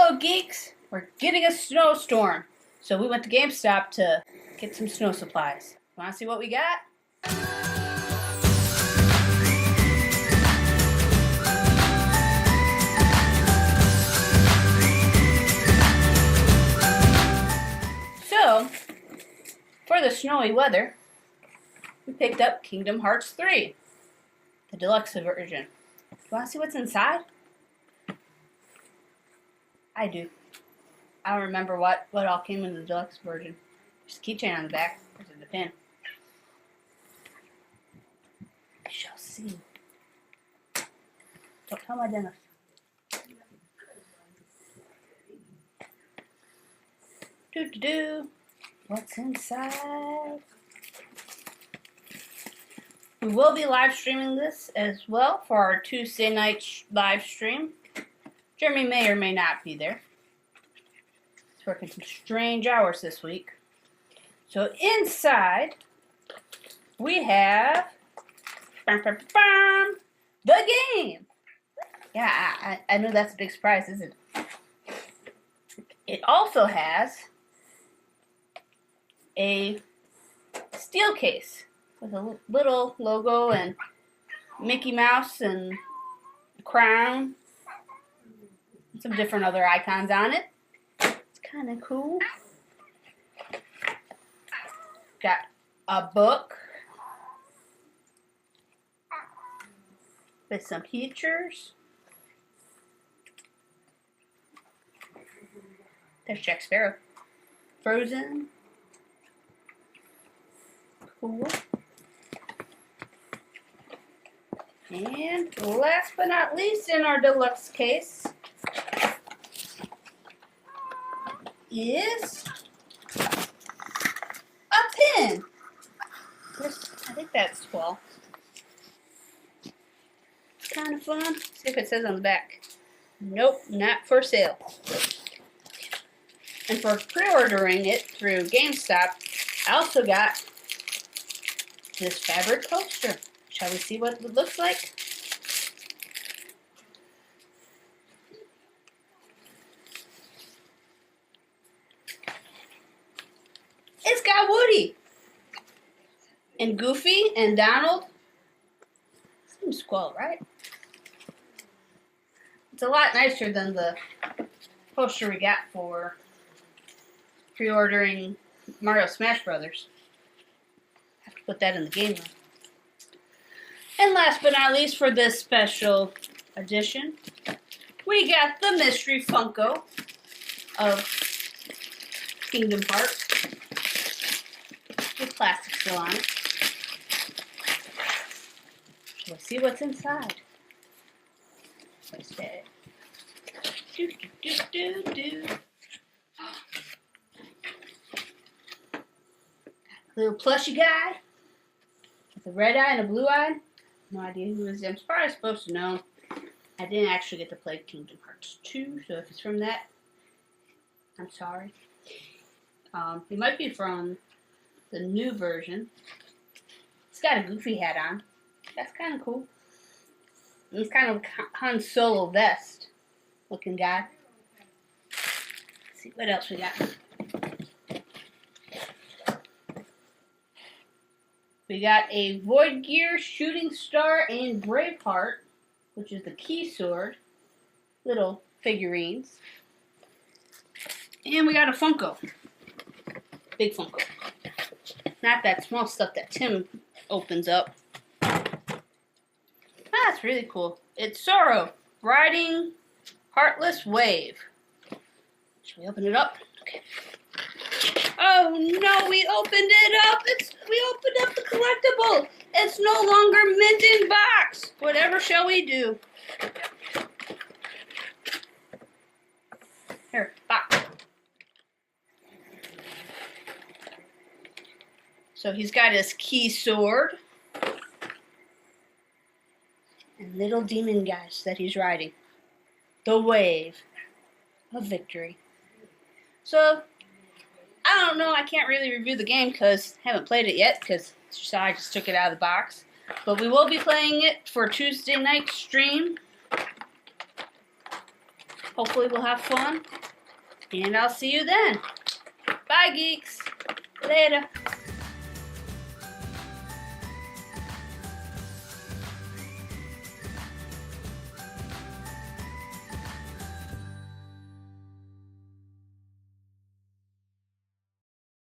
Hello, geeks! We're getting a snowstorm, so we went to GameStop to get some snow supplies. Want to see what we got? So, for the snowy weather, we picked up Kingdom Hearts 3, the deluxe version. You want to see what's inside? I do. I don't remember what all came in the deluxe version. There's a keychain on the back. There's the pin. We shall see. Don't tell my dentist. What's inside? We will be live streaming this as well for our Tuesday night live stream. Jeremy may or may not be there. He's working some strange hours this week. So inside, we have the game. Yeah, I know that's a big surprise, isn't it? It also has a steel case with a little logo and Mickey Mouse and a crown. Some different other icons on it. It's kind of cool. Got a book with some pictures. There's Jack Sparrow. Frozen. Cool. And last but not least in our deluxe case is a pin. I think that's 12. It's kind of fun. See if it says on the back. Nope, not for sale. And for pre-ordering it through GameStop, I also got this fabric coaster. Shall we see what it looks like? It's got Woody and Goofy and Donald. Seems cool, right? It's a lot nicer than the poster we got for pre-ordering Mario Smash Brothers. Have to put that in the game room. And last but not least for this special edition, we got the mystery Funko of Kingdom Hearts. With plastic still on it. Let's see what's inside. What's that? Little plushy guy with a red eye and a blue eye. No idea who is. I'm probably supposed to know. I didn't actually get to play Kingdom Hearts 2, so if it's from that, I'm sorry. It might be from the new version. It's got a Goofy hat on. That's kind of cool. And it's kind of Han Solo vest looking guy. Let's see what else we got. We got a Void Gear, Shooting Star, and Braveheart, which is the key sword. Little figurines. And we got a Funko. Big Funko. Not that small stuff that Tim opens up. That's really cool. It's Zoro riding Heartless Wave. Should we open it up? Okay. Oh no, we opened it up. We opened up the collectible. It's no longer mint in box. Whatever shall we do? Here, box. So he's got his key sword and little demon guys that he's riding. The wave of victory. So, I don't know. I can't really review the game because I haven't played it yet because I just took it out of the box. But we will be playing it for Tuesday night stream. Hopefully we'll have fun. And I'll see you then. Bye, geeks. Later.